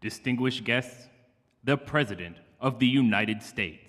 Distinguished guests, the President of the United States.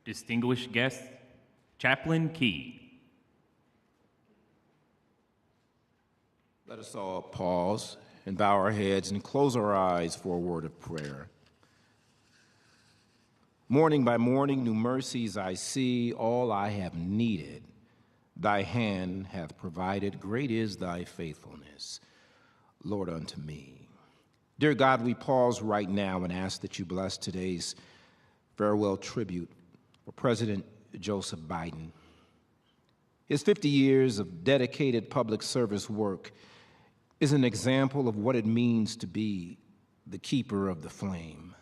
Distinguished guests, Chaplain Key. Let us all pause and bow our heads and close our eyes for a word of prayer. Morning by morning, new mercies I see, all I have needed. Thy hand hath provided, great is thy faithfulness, Lord, unto me. Dear God, we pause right now and ask that you bless today's farewell tribute for President Joseph Biden. His 50 years of dedicated public service work is an example of what it means to be the keeper of the flame.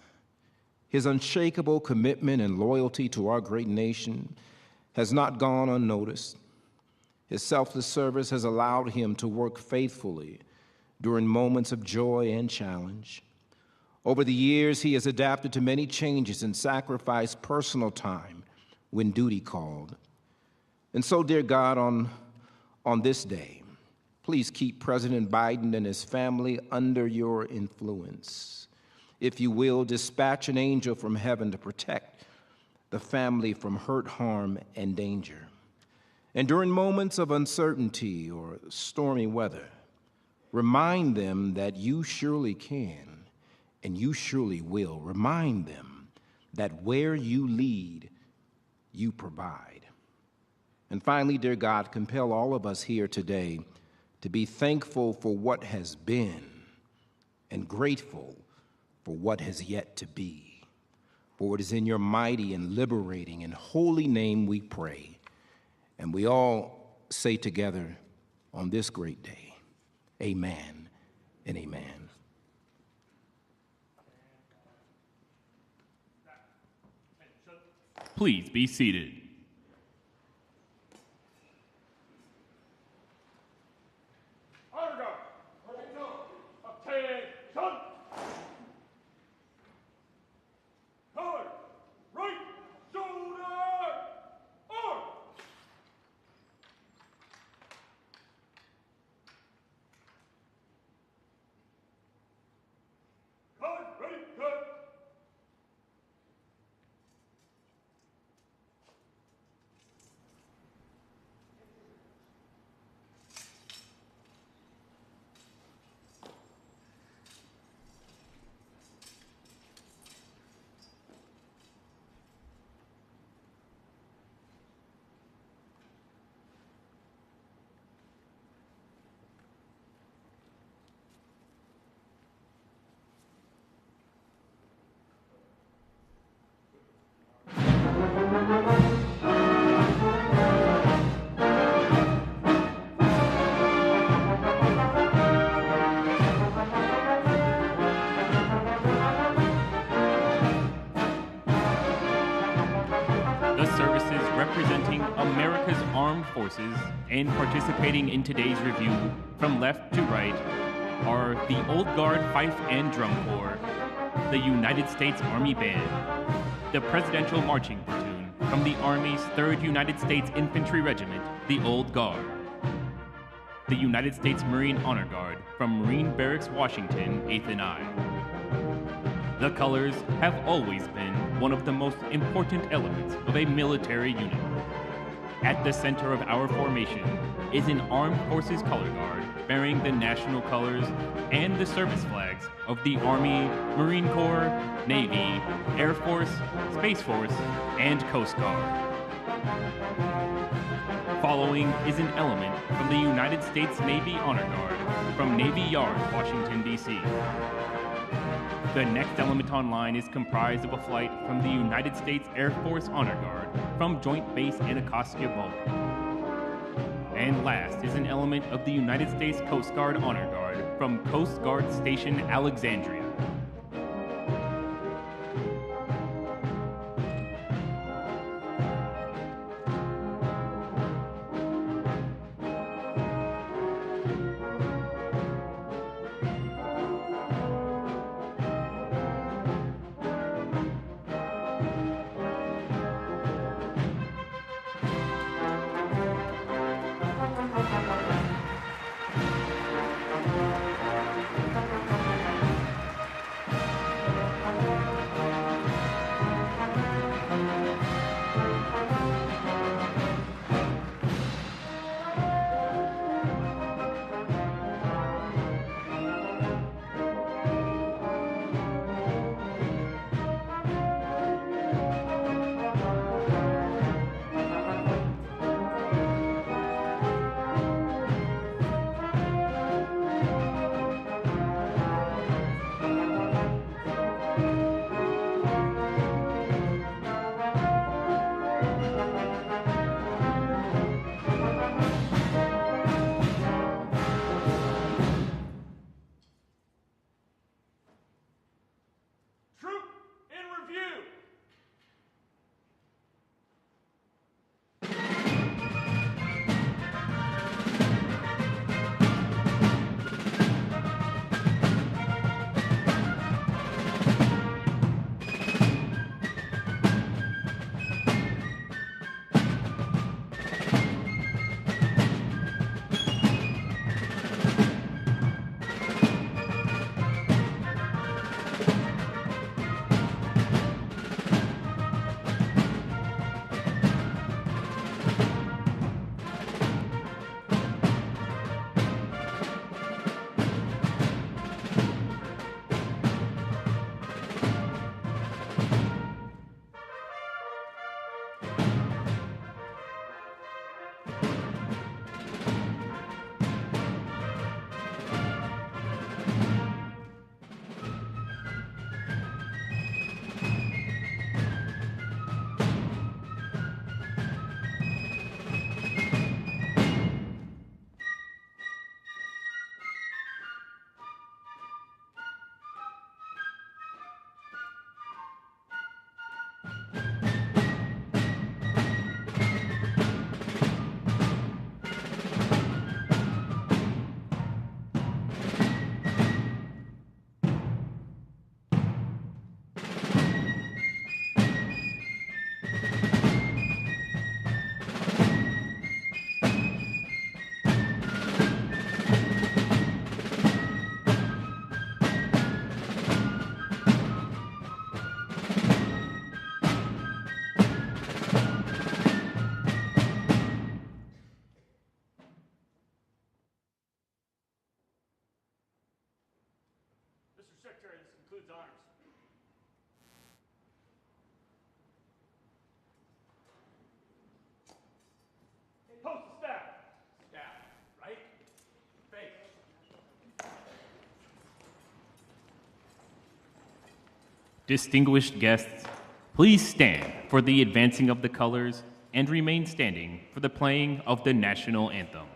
His unshakable commitment and loyalty to our great nation has not gone unnoticed. His selfless service has allowed him to work faithfully during moments of joy and challenge. Over the years, he has adapted to many changes and sacrificed personal time when duty called. And so, dear God, on this day, please keep President Biden and his family under your influence. If you will, dispatch an angel from heaven to protect the family from hurt, harm, and danger. And during moments of uncertainty or stormy weather, remind them that you surely can and you surely will. Remind them that where you lead, you provide. And finally, dear God, compel all of us here today to be thankful for what has been and grateful for what has yet to be. For it is in your mighty and liberating and holy name we pray. And we all say together on this great day, amen and amen. Please be seated. forces, and participating in today's review from left to right are the Old Guard Fife and Drum Corps, the United States Army Band, the Presidential Marching Platoon from the Army's 3rd United States Infantry Regiment, the Old Guard, the United States Marine Honor Guard from Marine Barracks, Washington, 8th and I. The colors have always been one of the most important elements of a military unit. At the center of our formation is an Armed Forces Color Guard bearing the national colors and the service flags of the Army, Marine Corps, Navy, Air Force, Space Force, and Coast Guard. Following is an element from the United States Navy Honor Guard from Navy Yard, Washington, D.C. The next element online is comprised of a flight from the United States Air Force Honor Guard from Joint Base Anacostia, Bowling. And last is an element of the United States Coast Guard Honor Guard from Coast Guard Station Alexandria. Secretary, this concludes honors. Post the staff. Staff, right? Face. Distinguished guests, please stand for the advancing of the colors and remain standing for the playing of the national anthem.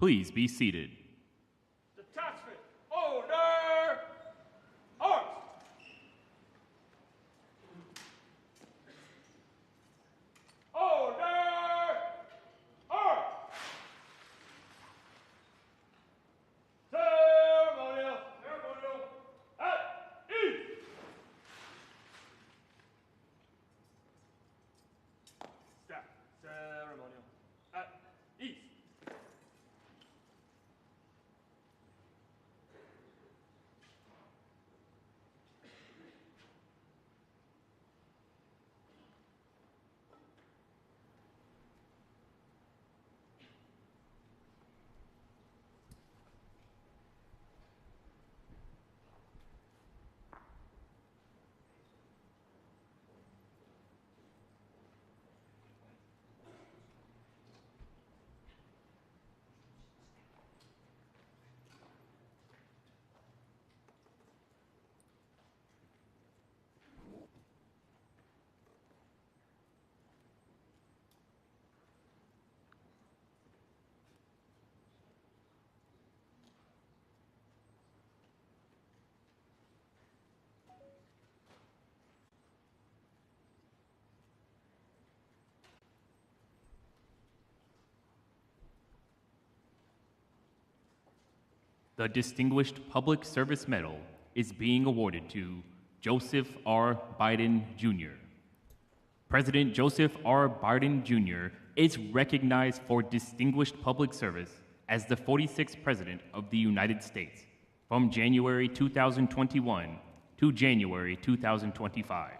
Please be seated. Detachment, order, arms. Order, arms. Ceremonial, at ease. Staff, ceremonial, at ease. The Distinguished Public Service Medal is being awarded to Joseph R. Biden, Jr. President Joseph R. Biden, Jr. is recognized for distinguished public service as the 46th President of the United States from January 2021 to January 2025.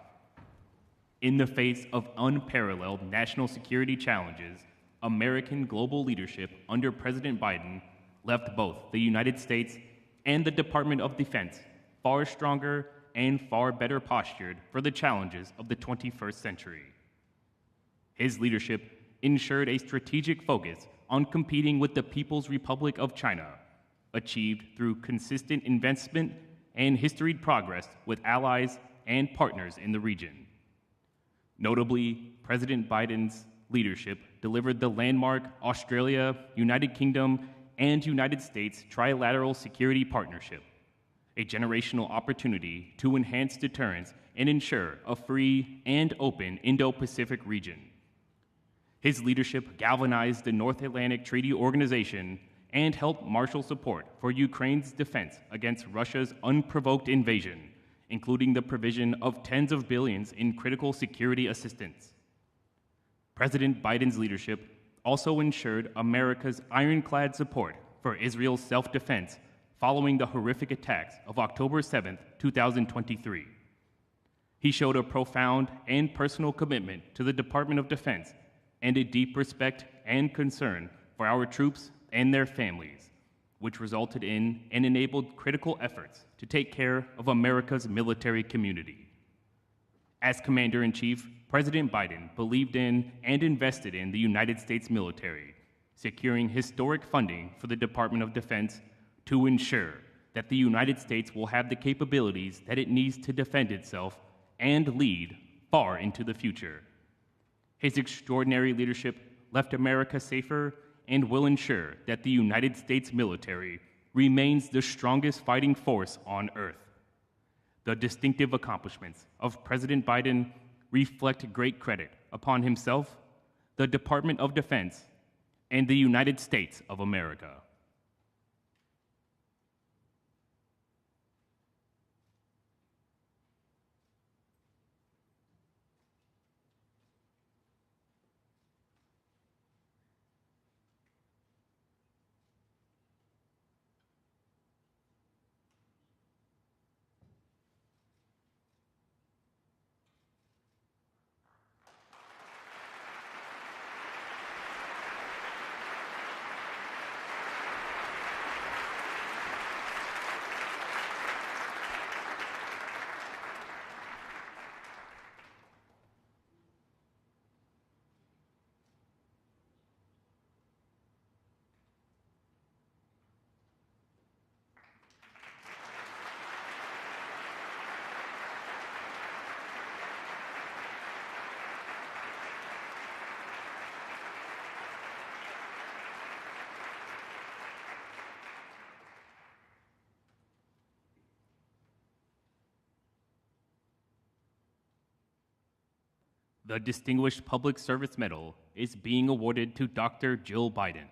In the face of unparalleled national security challenges, American global leadership under President Biden left both the United States and the Department of Defense far stronger and far better postured for the challenges of the 21st century. His leadership ensured a strategic focus on competing with the People's Republic of China, achieved through consistent investment and historied progress with allies and partners in the region. Notably, President Biden's leadership delivered the landmark Australia, United Kingdom, and United States Trilateral Security Partnership, a generational opportunity to enhance deterrence and ensure a free and open Indo-Pacific region. His leadership galvanized the North Atlantic Treaty Organization and helped marshal support for Ukraine's defense against Russia's unprovoked invasion, including the provision of tens of billions in critical security assistance. President Biden's leadership also ensured America's ironclad support for Israel's self-defense following the horrific attacks of October 7, 2023. He showed a profound and personal commitment to the Department of Defense and a deep respect and concern for our troops and their families, which resulted in and enabled critical efforts to take care of America's military community. As Commander-in-Chief, President Biden believed in and invested in the United States military, securing historic funding for the Department of Defense to ensure that the United States will have the capabilities that it needs to defend itself and lead far into the future. His extraordinary leadership left America safer and will ensure that the United States military remains the strongest fighting force on Earth. The distinctive accomplishments of President Biden reflect great credit upon himself, the Department of Defense, and the United States of America. The Distinguished Public Service Medal is being awarded to Dr. Jill Biden.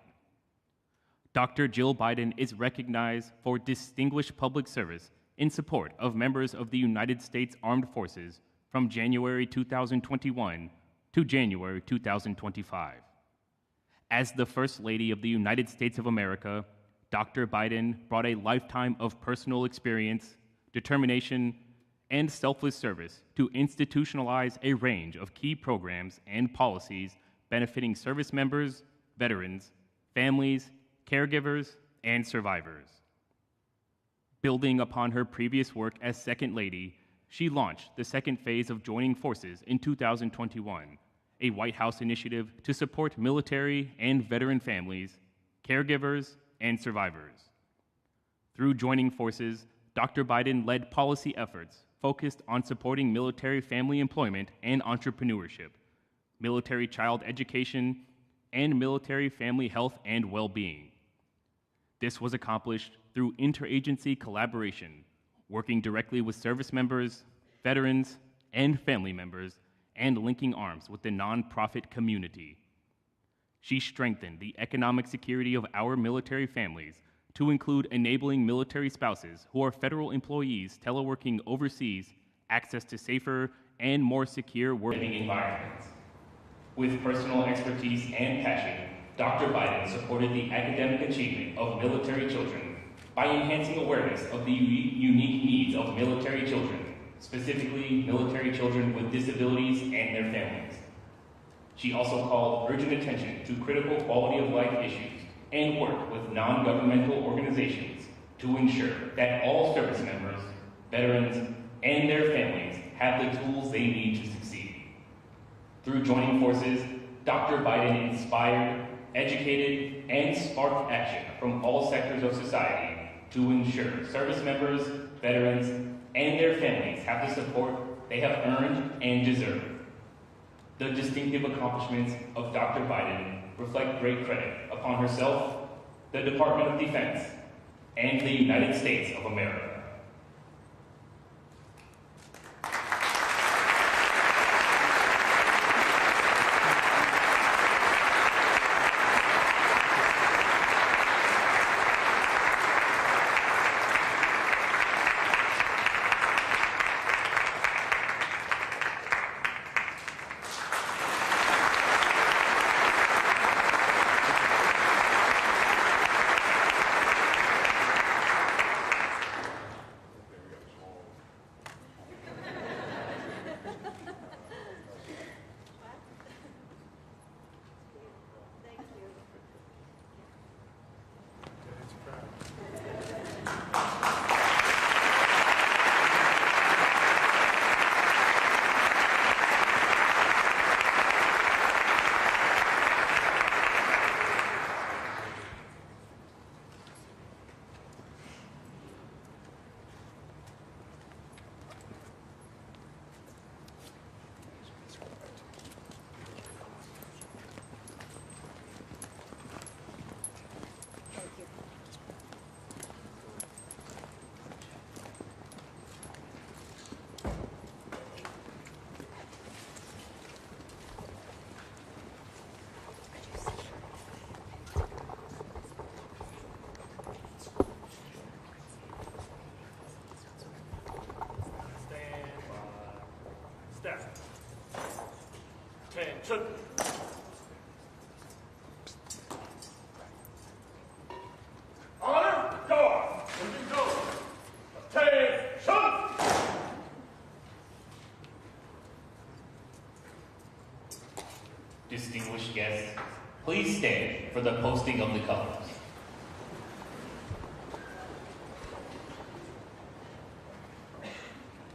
Dr. Jill Biden is recognized for distinguished public service in support of members of the United States Armed Forces from January 2021 to January 2025. As the First Lady of the United States of America, Dr. Biden brought a lifetime of personal experience, determination, and selfless service to institutionalize a range of key programs and policies benefiting service members, veterans, families, caregivers, and survivors. Building upon her previous work as Second Lady, she launched the second phase of Joining Forces in 2021, a White House initiative to support military and veteran families, caregivers, and survivors. Through Joining Forces, Dr. Biden led policy efforts focused on supporting military family employment and entrepreneurship, military child education, and military family health and well-being. This was accomplished through interagency collaboration, working directly with service members, veterans, and family members, and linking arms with the nonprofit community. She strengthened the economic security of our military families to include enabling military spouses who are federal employees teleworking overseas access to safer and more secure working environments. With personal expertise and passion, Dr. Biden supported the academic achievement of military children by enhancing awareness of the unique needs of military children, specifically military children with disabilities and their families. She also called urgent attention to critical quality of life issues and worked with non-governmental organizations to ensure that all service members, veterans, and their families have the tools they need to succeed. Through Joining Forces, Dr. Biden inspired, educated, and sparked action from all sectors of society to ensure service members, veterans, and their families have the support they have earned and deserve. The distinctive accomplishments of Dr. Biden reflect great credit upon herself, the Department of Defense, and the United States of America. Step. Attention. Honor, go on. Moving go. Attention. Distinguished guests, please stand for the posting of the colors.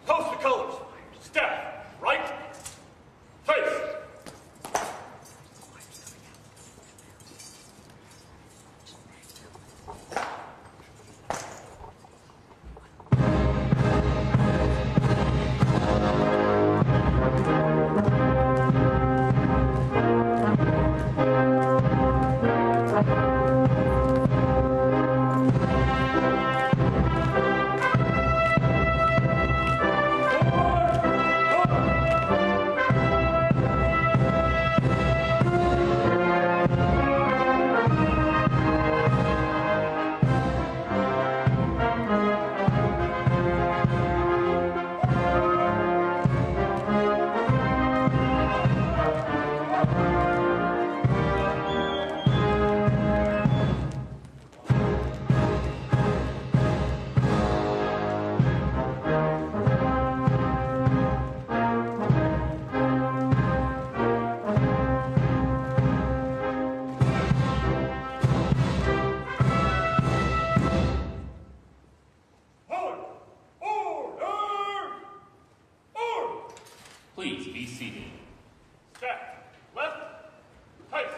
Post the colors. Step. Right. Face. Please be seated. Staff, left, face.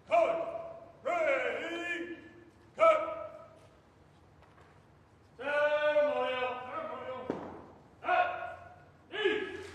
Colors, ready, cut. Ceremonial, at ease.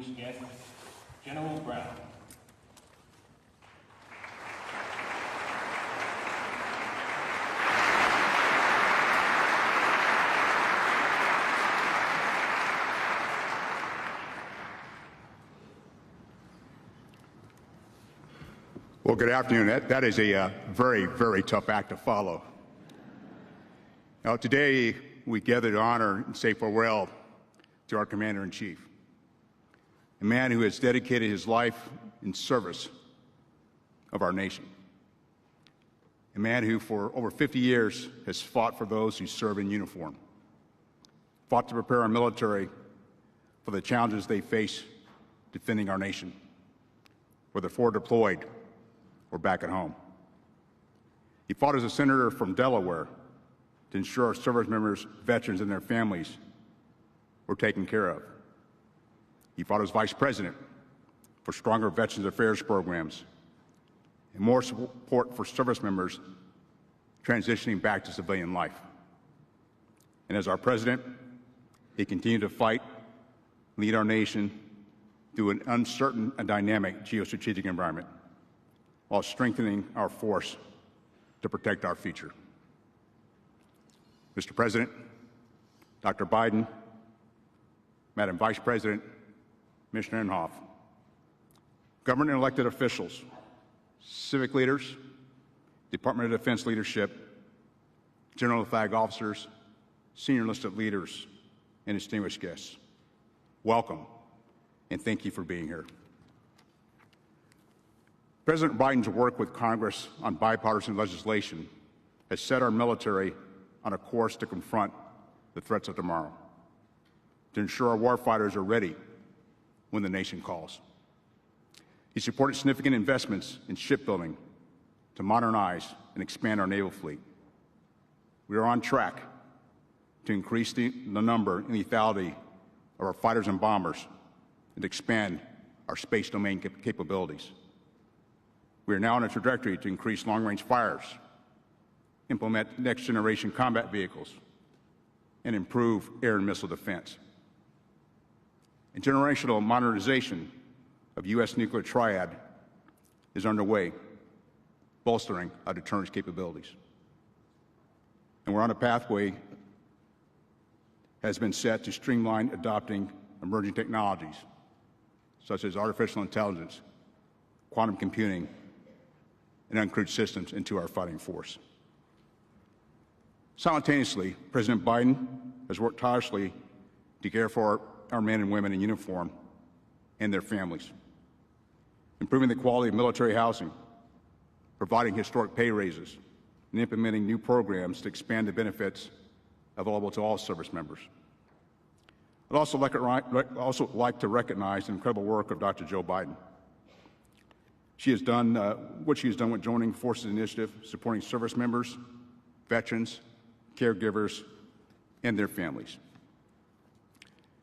distinguished guest, General Brown. Well, good afternoon. That is a very, very tough act to follow. Now, today we gather to honor and say farewell to our Commander-in-Chief, a man who has dedicated his life in service of our nation, a man who for over 50 years has fought for those who serve in uniform, fought to prepare our military for the challenges they face defending our nation, whether forward deployed or back at home. He fought as a senator from Delaware to ensure our service members, veterans, and their families were taken care of. He fought as vice president for stronger Veterans Affairs programs and more support for service members transitioning back to civilian life. And as our president, he continued to fight, lead our nation through an uncertain and dynamic geostrategic environment, while strengthening our force to protect our future. Mr. President, Dr. Biden, Madam Vice President, Commissioner Inhofe, government and elected officials, civic leaders, Department of Defense leadership, general flag officers, senior enlisted leaders, and distinguished guests, welcome and thank you for being here. President Biden's work with Congress on bipartisan legislation has set our military on a course to confront the threats of tomorrow, to ensure our warfighters are ready when the nation calls. He supported significant investments in shipbuilding to modernize and expand our naval fleet. We are on track to increase the number and lethality of our fighters and bombers and expand our space domain capabilities. We are now on a trajectory to increase long-range fires, implement next-generation combat vehicles, and improve air and missile defense. A generational modernization of U.S. nuclear triad is underway, bolstering our deterrence capabilities. And we're on a pathway has been set to streamline adopting emerging technologies, such as artificial intelligence, quantum computing, and uncrewed systems into our fighting force. Simultaneously, President Biden has worked tirelessly to care for our men and women in uniform and their families, improving the quality of military housing, providing historic pay raises, and implementing new programs to expand the benefits available to all service members. I'd also like to recognize the incredible work of Dr. Joe Biden. She has done what she has done with Joining Forces Initiative, supporting service members, veterans, caregivers, and their families.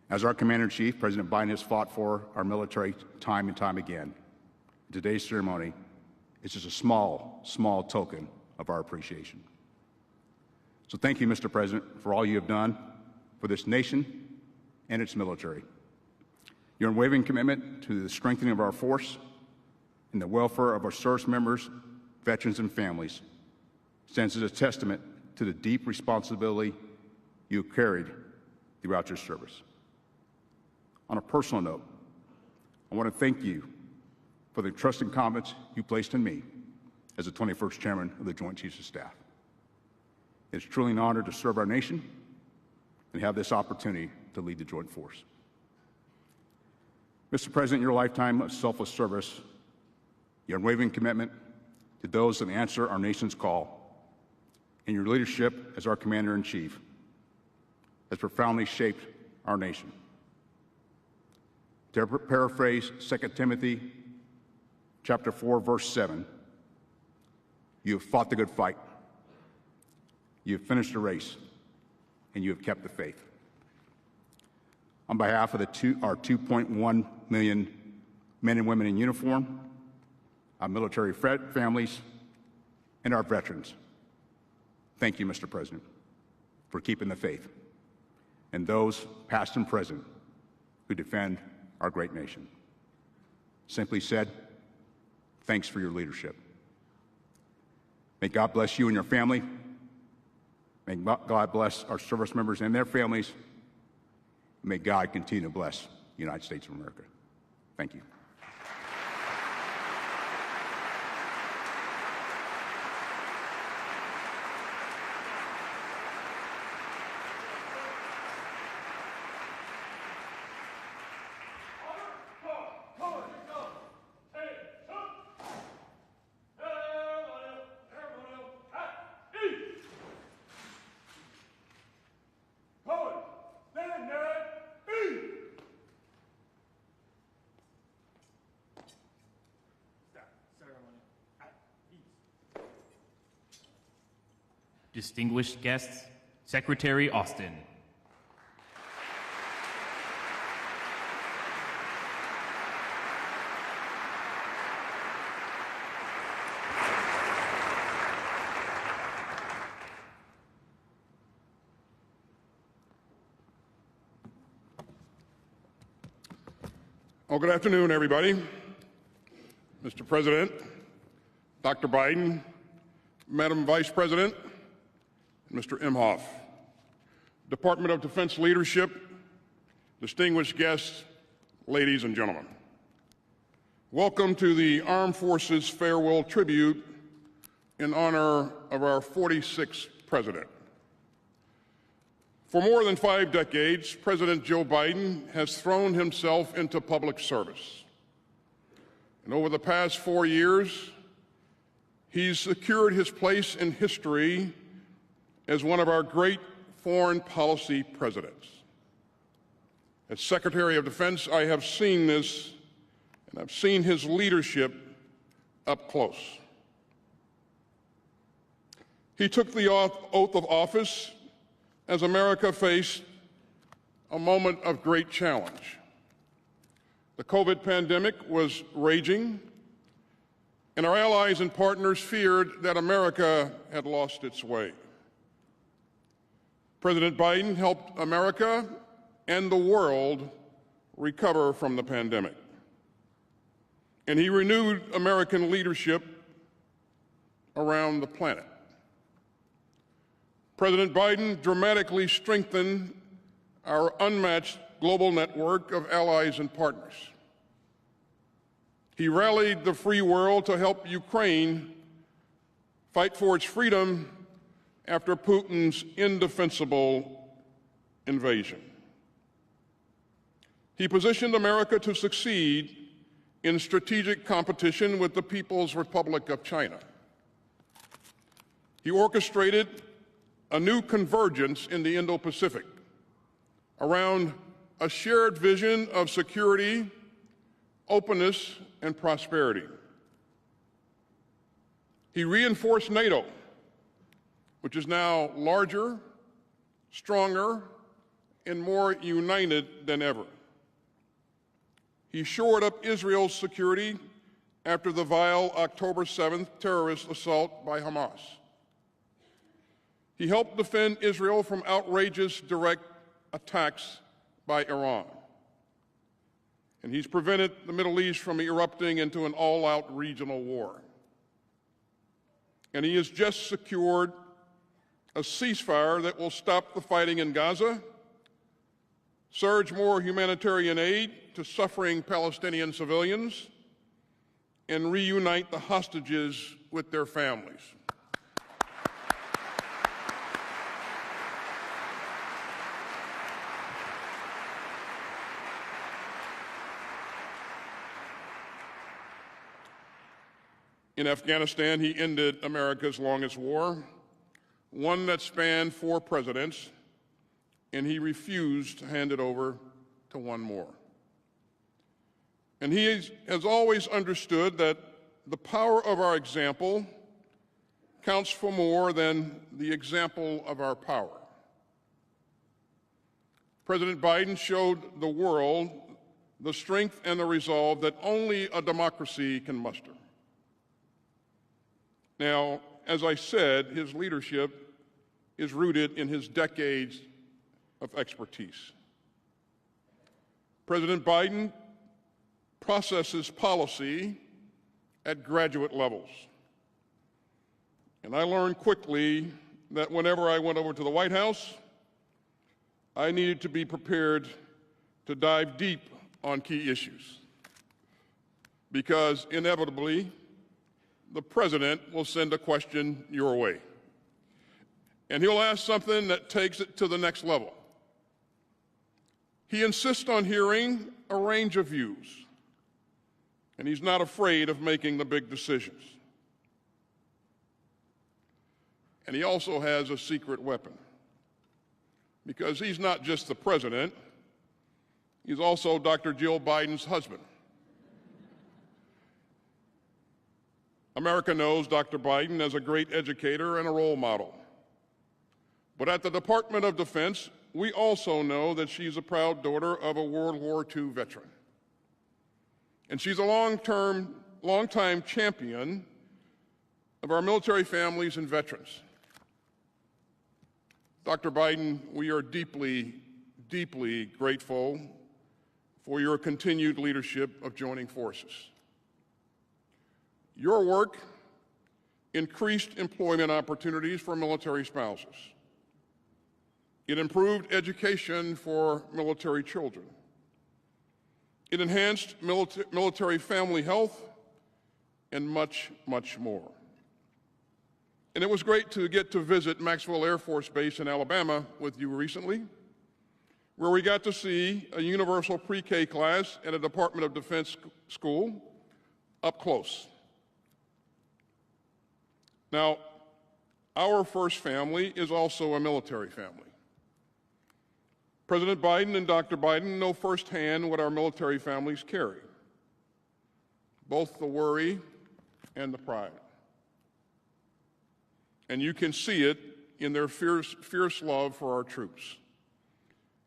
As our Commander-in-Chief, President Biden has fought for our military time and time again. Today's ceremony is just a small, small token of our appreciation. So thank you, Mr. President, for all you have done for this nation and its military. Your unwavering commitment to the strengthening of our force and the welfare of our service members, veterans, and families stands as a testament to the deep responsibility you have carried throughout your service. On a personal note, I want to thank you for the trust and confidence you placed in me as the 21st Chairman of the Joint Chiefs of Staff. It's truly an honor to serve our nation and have this opportunity to lead the Joint Force. Mr. President, your lifetime of selfless service, your unwavering commitment to those that answer our nation's call, and your leadership as our Commander-in-Chief has profoundly shaped our nation. To paraphrase 2 Timothy chapter 4, verse 7, you have fought the good fight, you have finished the race, and you have kept the faith. On behalf of our 2.1 million men and women in uniform, our military families, and our veterans, thank you, Mr. President, for keeping the faith, and those past and present who defend our great nation. Simply said, thanks for your leadership. May God bless you and your family. May God bless our service members and their families. May God continue to bless the United States of America. Thank you. Distinguished guests, Secretary Austin. Well, good afternoon, everybody. Mr. President, Dr. Biden, Madam Vice President, Mr. Imhoff, Department of Defense leadership, distinguished guests, ladies and gentlemen. Welcome to the Armed Forces Farewell Tribute in honor of our 46th President. For more than 5 decades, President Joe Biden has thrown himself into public service. And over the past 4 years, he's secured his place in history as one of our great foreign policy presidents. As Secretary of Defense, I have seen this, and I've seen his leadership up close. He took the oath of office as America faced a moment of great challenge. The COVID pandemic was raging, and our allies and partners feared that America had lost its way. President Biden helped America and the world recover from the pandemic. And he renewed American leadership around the planet. President Biden dramatically strengthened our unmatched global network of allies and partners. He rallied the free world to help Ukraine fight for its freedom after Putin's indefensible invasion. He positioned America to succeed in strategic competition with the People's Republic of China. He orchestrated a new convergence in the Indo-Pacific around a shared vision of security, openness, and prosperity. He reinforced NATO, which is now larger, stronger, and more united than ever. He shored up Israel's security after the vile October 7th terrorist assault by Hamas. He helped defend Israel from outrageous direct attacks by Iran. And he's prevented the Middle East from erupting into an all-out regional war. And he has just secured a ceasefire that will stop the fighting in Gaza, surge more humanitarian aid to suffering Palestinian civilians, and reunite the hostages with their families. In Afghanistan, he ended America's longest war, one that spanned 4 presidents, and he refused to hand it over to one more. And he has always understood that the power of our example counts for more than the example of our power. President Biden showed the world the strength and the resolve that only a democracy can muster. Now, as I said, his leadership is rooted in his decades of expertise. President Biden processes policy at graduate levels. And I learned quickly that whenever I went over to the White House, I needed to be prepared to dive deep on key issues, because inevitably, the president will send a question your way. And he'll ask something that takes it to the next level. He insists on hearing a range of views, and he's not afraid of making the big decisions. And he also has a secret weapon, because he's not just the president, he's also Dr. Jill Biden's husband. America knows Dr. Biden as a great educator and a role model. But at the Department of Defense, we also know that she's a proud daughter of a World War II veteran. And she's a long-time champion of our military families and veterans. Dr. Biden, we are deeply, deeply grateful for your continued leadership of joining forces. Your work increased employment opportunities for military spouses. It improved education for military children. It enhanced military family health, and much, much more. And it was great to get to visit Maxwell Air Force Base in Alabama with you recently, where we got to see a universal pre-K class at a Department of Defense school up close. Now, our first family is also a military family. President Biden and Dr. Biden know firsthand what our military families carry, both the worry and the pride. And you can see it in their fierce love for our troops.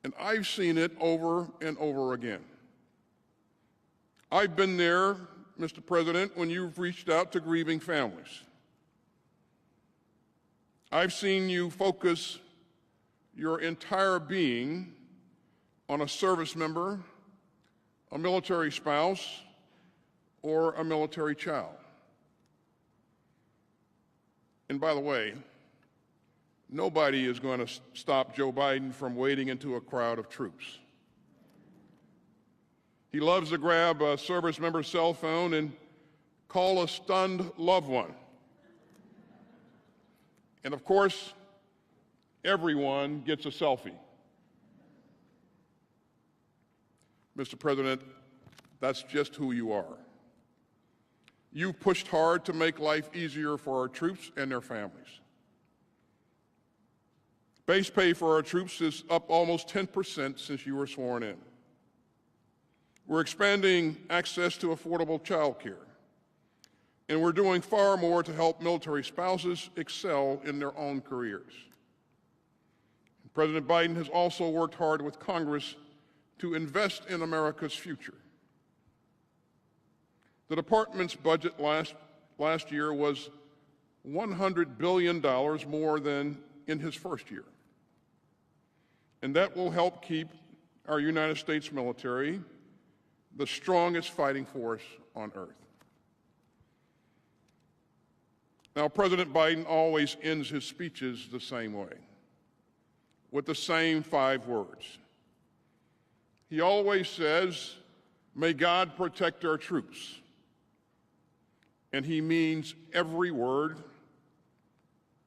And I've seen it over and over again. I've been there, Mr. President, when you've reached out to grieving families. I've seen you focus your entire being on a service member, a military spouse, or a military child. And by the way, nobody is going to stop Joe Biden from wading into a crowd of troops. He loves to grab a service member's cell phone and call a stunned loved one. And of course, everyone gets a selfie. Mr. President, that's just who you are. You've pushed hard to make life easier for our troops and their families. Base pay for our troops is up almost 10% since you were sworn in. We're expanding access to affordable child care. And we're doing far more to help military spouses excel in their own careers. President Biden has also worked hard with Congress to invest in America's future. The department's budget last year was $100 billion more than in his first year. And that will help keep our United States military the strongest fighting force on earth. Now, President Biden always ends his speeches the same way, with the same 5 words. He always says, "May God protect our troops." And he means every word,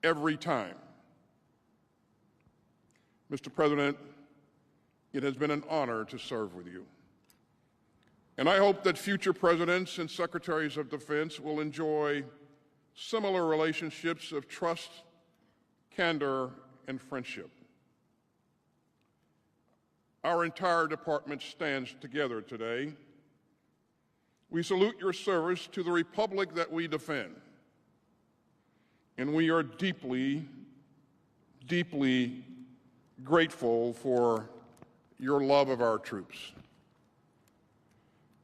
every time. Mr. President, it has been an honor to serve with you. And I hope that future presidents and secretaries of defense will enjoy similar relationships of trust, candor, and friendship. Our entire department stands together today. We salute your service to the republic that we defend. And we are deeply, deeply grateful for your love of our troops.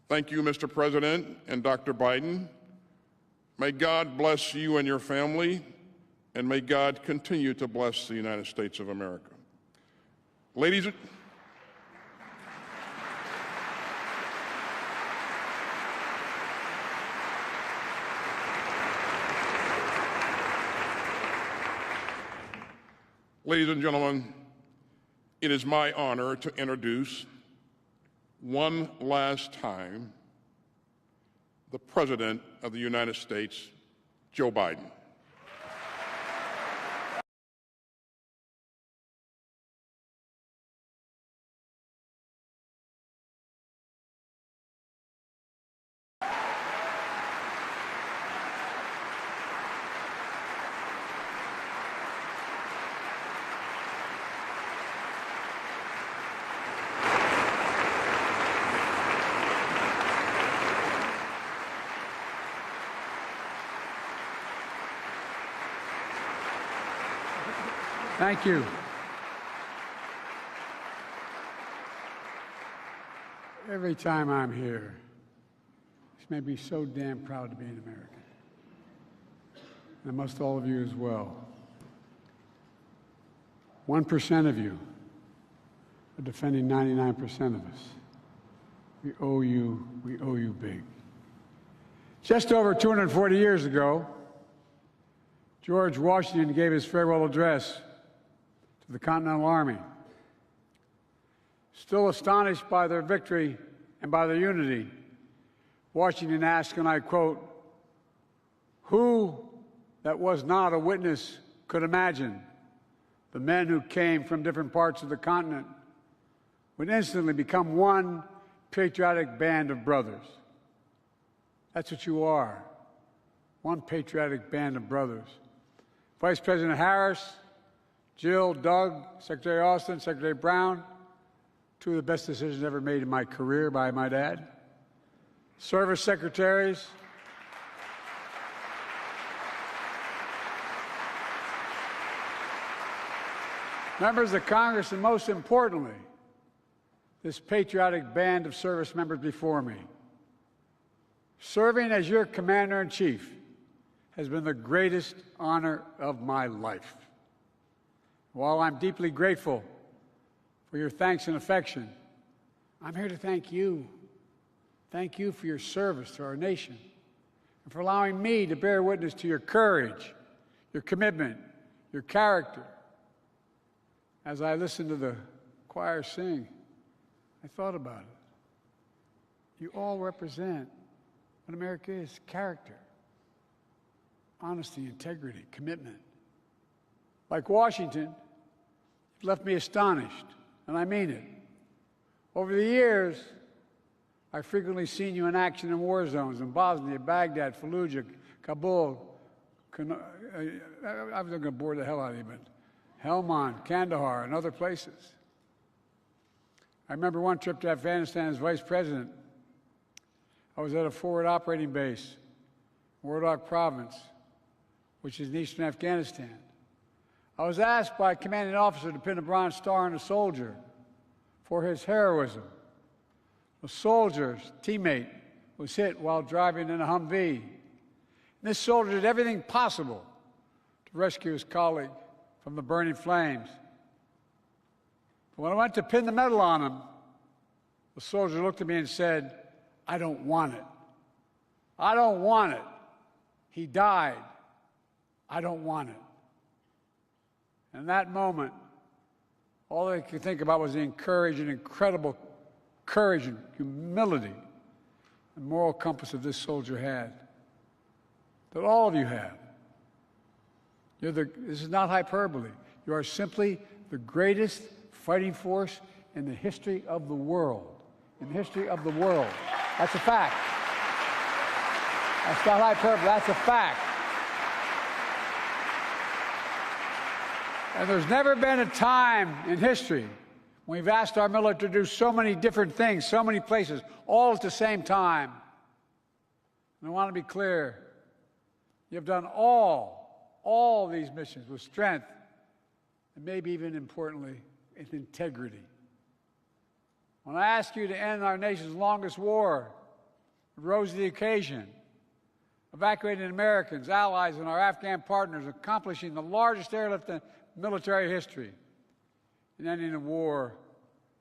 Thank you, Mr. President and Dr. Biden. May God bless you and your family, and may God continue to bless the United States of America. Ladies Ladies and gentlemen, it is my honor to introduce one last time the President of the United States, Joe Biden. Thank you. Every time I'm here, it's made me so damn proud to be an American. And most all of you as well. 1% of you are defending 99% of us. We owe you big. Just over 240 years ago, George Washington gave his farewell address to the Continental Army. Still astonished by their victory and by their unity, Washington asked, and I quote, "Who that was not a witness could imagine the men who came from different parts of the continent would instantly become one patriotic band of brothers?" That's what you are, one patriotic band of brothers. Vice President Harris, Jill, Doug, Secretary Austin, Secretary Brown, two of the best decisions ever made in my career, I might add. Service secretaries, members of Congress, and most importantly, this patriotic band of service members before me. Serving as your commander-in-chief has been the greatest honor of my life. While I'm deeply grateful for your thanks and affection, I'm here to thank you. Thank you for your service to our nation and for allowing me to bear witness to your courage, your commitment, your character. As I listened to the choir sing, I thought about it. You all represent what America is: character, honesty, integrity, commitment. Like Washington, you've left me astonished, and I mean it. Over the years, I've frequently seen you in action in war zones in Bosnia, Baghdad, Fallujah, Kabul. I was going to bore the hell out of you, but Helmand, Kandahar, and other places. I remember one trip to Afghanistan as vice president. I was at a forward operating base, Wardak Province, which is in eastern Afghanistan. I was asked by a commanding officer to pin a Bronze Star on a soldier for his heroism. A soldier's teammate was hit while driving in a Humvee. This soldier did everything possible to rescue his colleague from the burning flames. But when I went to pin the medal on him, the soldier looked at me and said, "I don't want it. I don't want it. He died. I don't want it." And in that moment, all I could think about was the incredible courage and humility and moral compass that this soldier had, that all of you have. This is not hyperbole. You are simply the greatest fighting force in the history of the world. In the history of the world. That's a fact. That's not hyperbole. That's a fact. And there's never been a time in history when we've asked our military to do so many different things, so many places, all at the same time. And I want to be clear. You've done all these missions with strength, and maybe even importantly, with integrity. When I ask you to end our nation's longest war, it rose to the occasion, evacuating Americans, allies, and our Afghan partners, accomplishing the largest airlift in military history, and ending a war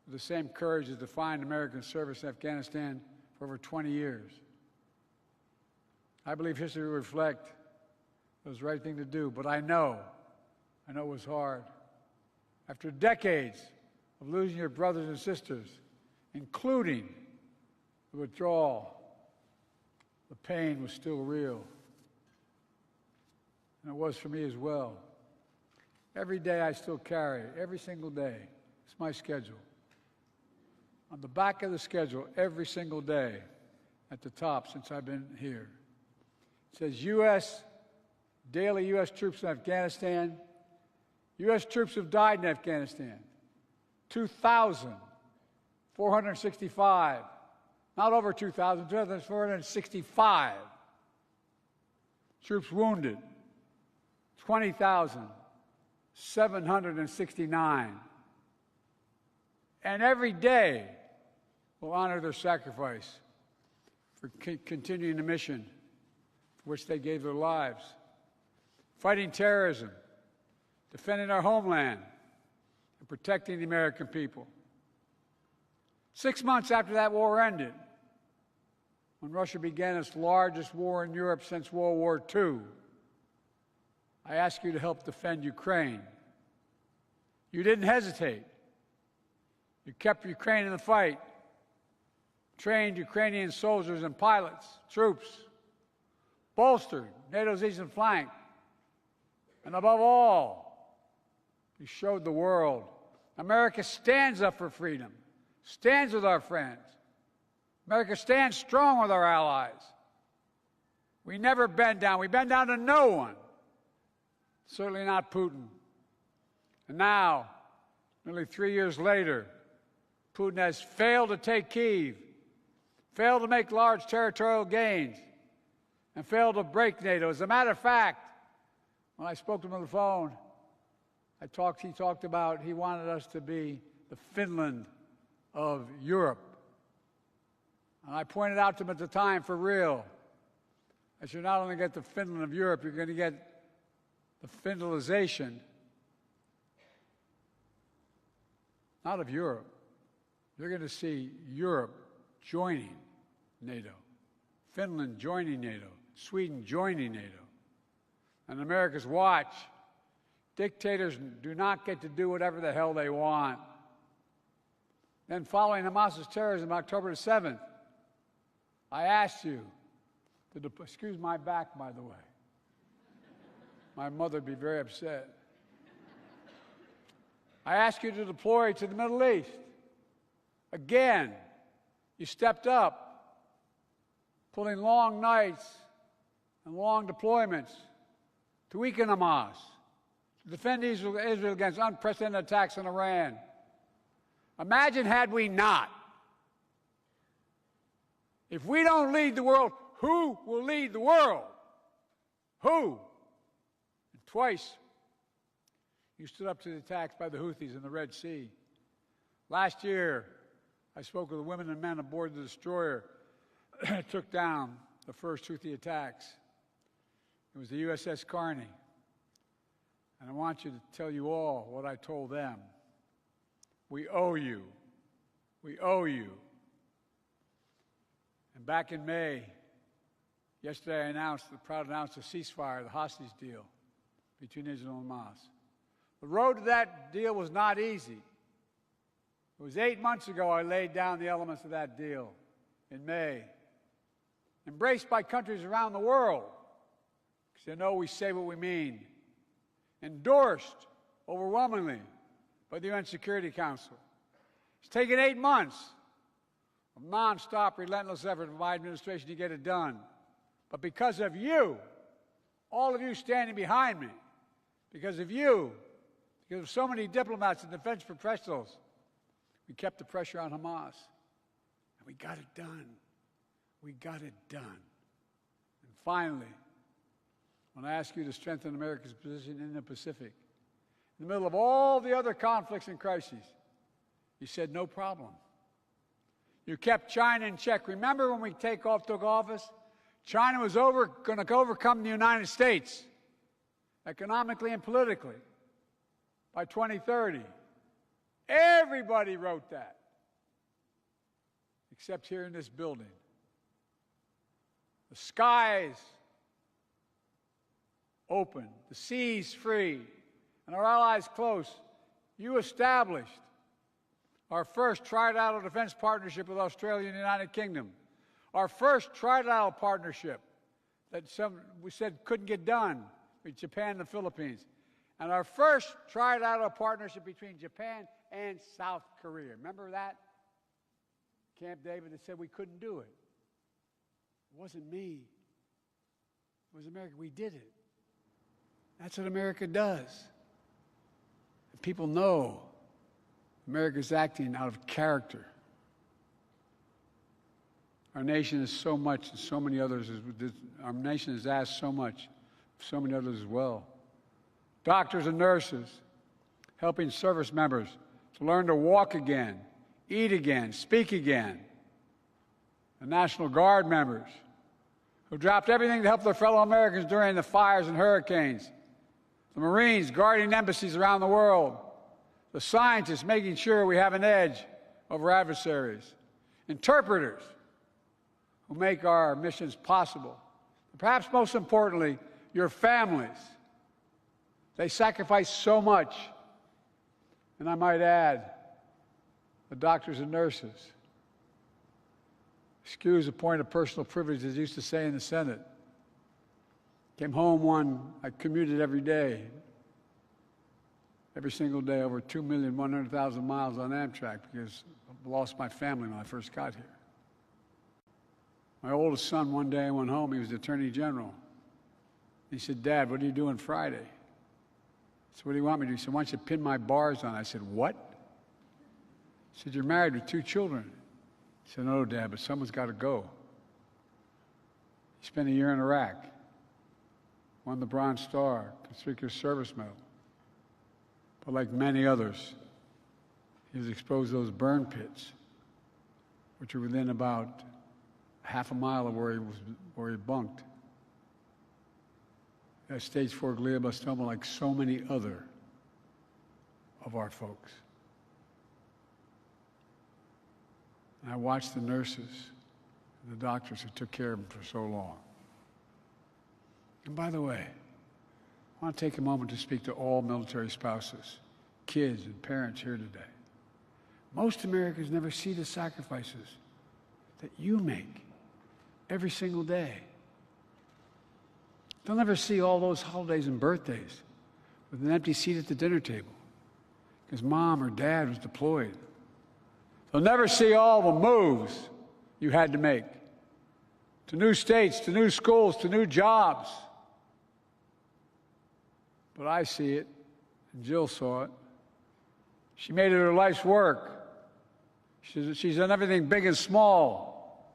with the same courage that defined American service in Afghanistan for over 20 years. I believe history will reflect it was the right thing to do, but I know it was hard. After decades of losing your brothers and sisters, including the withdrawal, the pain was still real. And it was for me as well. Every day I still carry, every single day. It's my schedule. On the back of the schedule, every single day, at the top since I've been here, it says daily U.S. troops in Afghanistan. U.S. troops have died in Afghanistan. 2,465. Not over 2,000, 2,465. Troops wounded. 20,769. And every day will honor their sacrifice for continuing the mission for which they gave their lives. Fighting terrorism, defending our homeland, and protecting the American people. 6 months after that war ended, when Russia began its largest war in Europe since World War II, I asked you to help defend Ukraine. You didn't hesitate. You kept Ukraine in the fight, trained Ukrainian soldiers and pilots, troops, bolstered NATO's eastern flank, and above all, you showed the world America stands up for freedom, stands with our friends. America stands strong with our allies. We never bend down. We bend down to no one, certainly not Putin. And now, nearly 3 years later, Putin has failed to take Kyiv, failed to make large territorial gains, and failed to break NATO. As a matter of fact, when I spoke to him on the phone, he talked about he wanted us to be the Finland of Europe. And I pointed out to him at the time, for real, that you're not only get the Finland of Europe, you're going to get the Finlandization, not of Europe. You're going to see Europe joining NATO, Finland joining NATO, Sweden joining NATO. And America's watch, dictators do not get to do whatever the hell they want. Then following Hamas's terrorism on October the 7th, I asked you to excuse my back, by the way. My mother would be very upset. I asked you to deploy to the Middle East. Again, you stepped up, pulling long nights and long deployments to weaken Hamas, to defend Israel against unprecedented attacks on Iran. Imagine had we not. If we don't lead the world, who will lead the world? Who? And twice, you stood up to the attacks by the Houthis in the Red Sea. Last year, I spoke with the women and men aboard the destroyer that took down the first Houthi attacks. It was the USS Carney. And I want you to tell you all what I told them. We owe you. We owe you. And back in May, yesterday I proud to announce a ceasefire, the hostage deal between Israel and Hamas. The road to that deal was not easy. It was 8 months ago I laid down the elements of that deal in May, embraced by countries around the world, because they know we say what we mean, endorsed overwhelmingly by the UN Security Council. It's taken 8 months of nonstop, relentless effort from my administration to get it done. But because of you, all of you standing behind me, because of you, because of so many diplomats and defense professionals, we kept the pressure on Hamas. And we got it done. We got it done. And finally, when I ask you to strengthen America's position in the Pacific, in the middle of all the other conflicts and crises, you said no problem. You kept China in check. Remember when we took office? China was going to overcome the United States economically and politically by 2030. Everybody wrote that, except here in this building. The skies open, the seas free, and our allies close, You established our first trilateral defense partnership with Australia and the United Kingdom, our first trilateral partnership that we said couldn't get done with Japan and the Philippines, and our first trilateral partnership between Japan and South Korea. Remember that? Camp David that said we couldn't do it. It wasn't me. It was America. We did it. That's what America does. And people know America's acting out of character. Our nation is so much, and so many others. Our nation has asked so much, so many others as well. Doctors and nurses helping service members to learn to walk again, eat again, speak again. The National Guard members who dropped everything to help their fellow Americans during the fires and hurricanes. The Marines guarding embassies around the world. The scientists making sure we have an edge over adversaries. Interpreters who make our missions possible. Perhaps most importantly, your families. They sacrifice so much. And I might add, the doctors and nurses. Excuse a point of personal privilege, as used to say in the Senate. Came home I commuted every day. Every single day, over 2,100,000 miles on Amtrak, because I lost my family when I first got here. My oldest son, one day I went home, he was the Attorney General. He said, "Dad, what are you doing Friday?" I said, "What do you want me to do?" He said, "Why don't you pin my bars on?" I said, "What?" He said, "You're married with 2 children." I said, "No, Dad, but someone's got to go." He spent a year in Iraq, won the Bronze Star, Conspicuous Service Medal. But like many others, he was exposed to those burn pits, which are within about half a mile of where he bunked. He had stage 4 glioblastoma, like so many other of our folks. And I watched the nurses and the doctors who took care of him for so long. And by the way, I want to take a moment to speak to all military spouses, kids, and parents here today. Most Americans never see the sacrifices that you make every single day. They'll never see all those holidays and birthdays with an empty seat at the dinner table because mom or dad was deployed. They'll never see all the moves you had to make to new states, to new schools, to new jobs. But I see it, and Jill saw it. She made it her life's work. She's done everything big and small.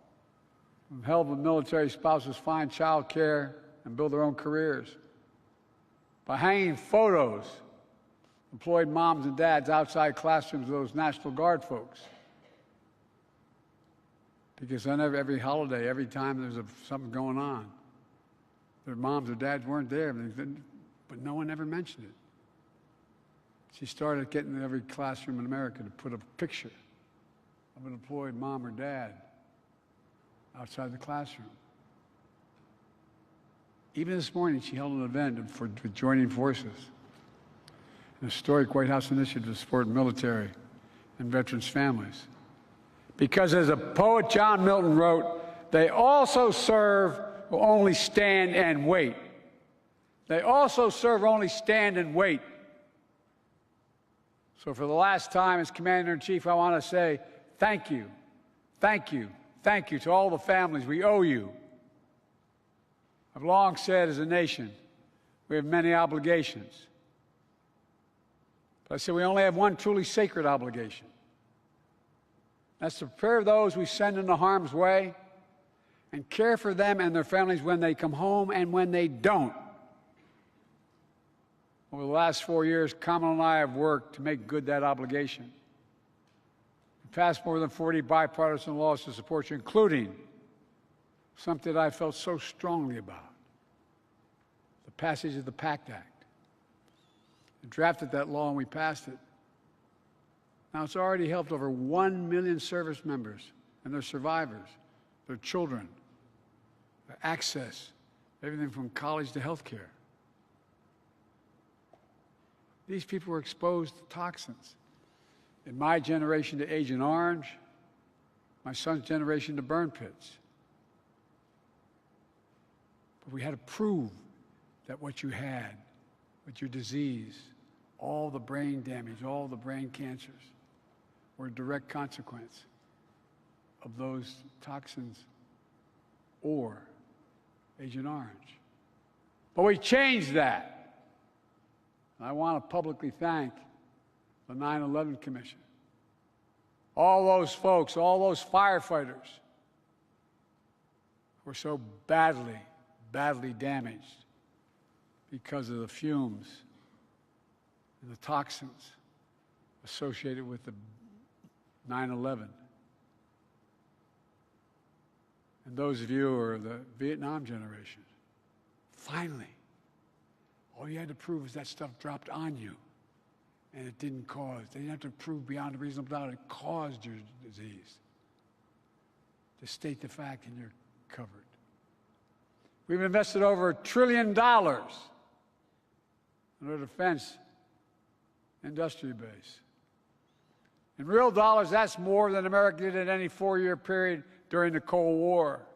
Help military spouses find child care and build their own careers. By hanging photos, employed moms and dads outside classrooms of those National Guard folks. Because on every holiday, every time there's something going on, their moms or dads weren't there, but no one ever mentioned it. She started getting in every classroom in America to put a picture of an employed mom or dad outside the classroom. Even this morning, she held an event for joining forces, an historic White House initiative to support military and veterans' families. Because as a poet John Milton wrote, they also serve who only stand and wait. They also serve only stand and wait. So for the last time as Commander-in-Chief, I want to say thank you, thank you, thank you to all the families. We owe you. I've long said as a nation, we have many obligations. But I said we only have one truly sacred obligation. That's to prepare those we send into harm's way and care for them and their families when they come home and when they don't. Over the last 4 years, Kamala and I have worked to make good that obligation. We passed more than 40 bipartisan laws to support you, including something that I felt so strongly about, the passage of the PACT Act. We drafted that law and we passed it. Now it's already helped over 1 million service members and their survivors, their children, their access, everything from college to health care. These people were exposed to toxins. In my generation to Agent Orange, my son's generation to burn pits. But we had to prove that what you had, with your disease, all the brain damage, all the brain cancers, were a direct consequence of those toxins or Agent Orange. But we changed that. And I want to publicly thank the 9/11 Commission, all those folks, all those firefighters who were so badly damaged because of the fumes and the toxins associated with the 9/11. And those of you who are the Vietnam generation, finally, all you had to prove is that stuff dropped on you, and it didn't cause. They didn't have to prove beyond a reasonable doubt it caused your disease. Just state the fact and you're covered. We've invested over $1 trillion in our defense industry base. In real dollars, that's more than America did in any 4-year period during the Cold War.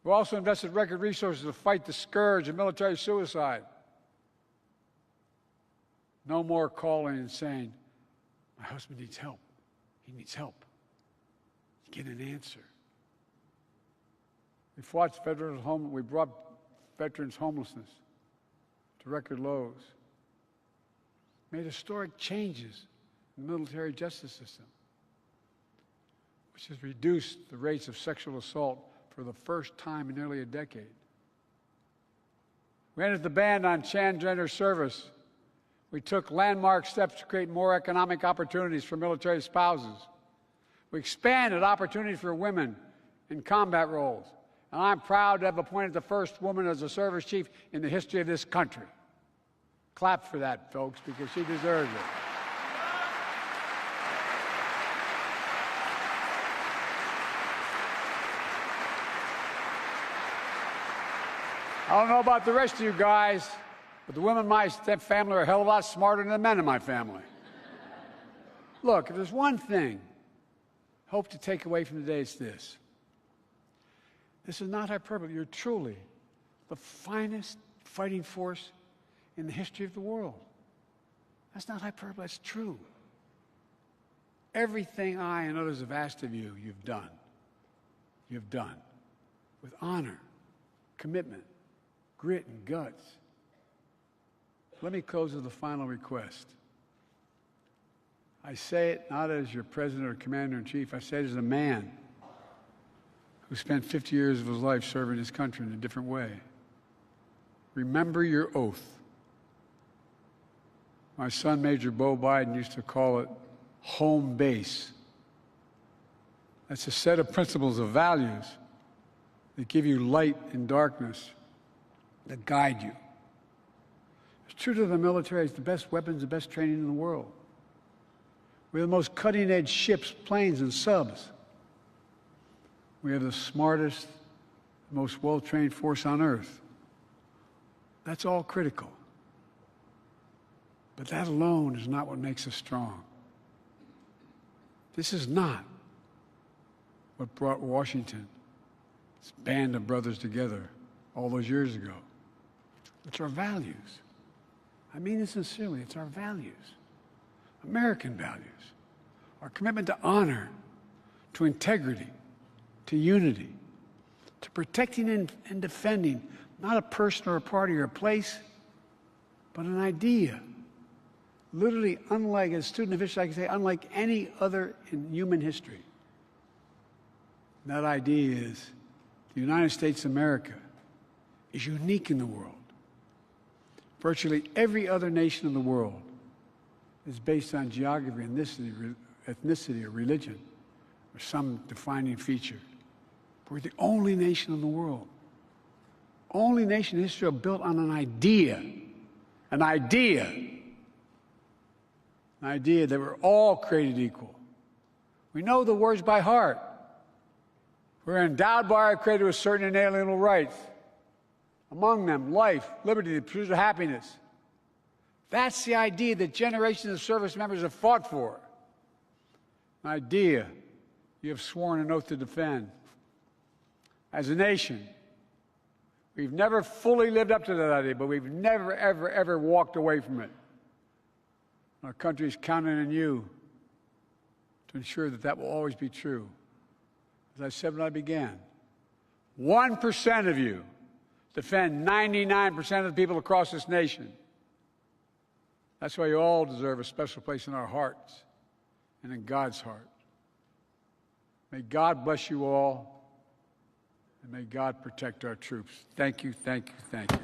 We also invested record resources to fight the scourge of military suicide. No more calling and saying, my husband needs help. He needs help. You get an answer. We brought veterans' homelessness to record lows. Made historic changes in the military justice system, which has reduced the rates of sexual assault for the first time in nearly a decade. We ended the ban on transgender service. We took landmark steps to create more economic opportunities for military spouses. We expanded opportunities for women in combat roles. And I'm proud to have appointed the first woman as a service chief in the history of this country. Clap for that, folks, because she deserves it. I don't know about the rest of you guys, but the women in my family are a hell of a lot smarter than the men in my family. Look, if there's one thing I hope to take away from today, it's this. This is not hyperbole. You're truly the finest fighting force in the history of the world. That's not hyperbole. That's true. Everything I and others have asked of you, you've done. You've done with honor, commitment, grit, and guts. Let me close with a final request. I say it not as your president or commander-in-chief. I say it as a man who spent 50 years of his life serving his country in a different way. Remember your oath. My son, Major Bo Biden, used to call it home base. That's a set of principles of values that give you light in darkness, that guide you. It's true to the military. It's the best weapons, the best training in the world. We have the most cutting-edge ships, planes, and subs. We have the smartest, most well-trained force on earth. That's all critical. But that alone is not what makes us strong. This is not what brought Washington, this band of brothers together all those years ago. It's our values. I mean it sincerely. It's our values. American values. Our commitment to honor, to integrity, to unity, to protecting and defending not a person or a party or a place, but an idea. Literally unlike, as a student of history, I can say, unlike any other in human history. And that idea is the United States of America is unique in the world. Virtually every other nation in the world is based on geography, ethnicity, or religion, or some defining feature. But we're the only nation in the world, only nation in history built on an idea that we're all created equal. We know the words by heart. We're endowed by our Creator with certain inalienable rights. Among them, life, liberty, the pursuit of happiness, That's the idea that generations of service members have fought for. An idea you have sworn an oath to defend. As a nation, we've never fully lived up to that idea, but we've never, ever, ever walked away from it. Our country is counting on you to ensure that that will always be true. As I said when I began, 1% of you defend 99% of the people across this nation. That's why you all deserve a special place in our hearts and in God's heart. May God bless you all, and may God protect our troops. Thank you, thank you, thank you.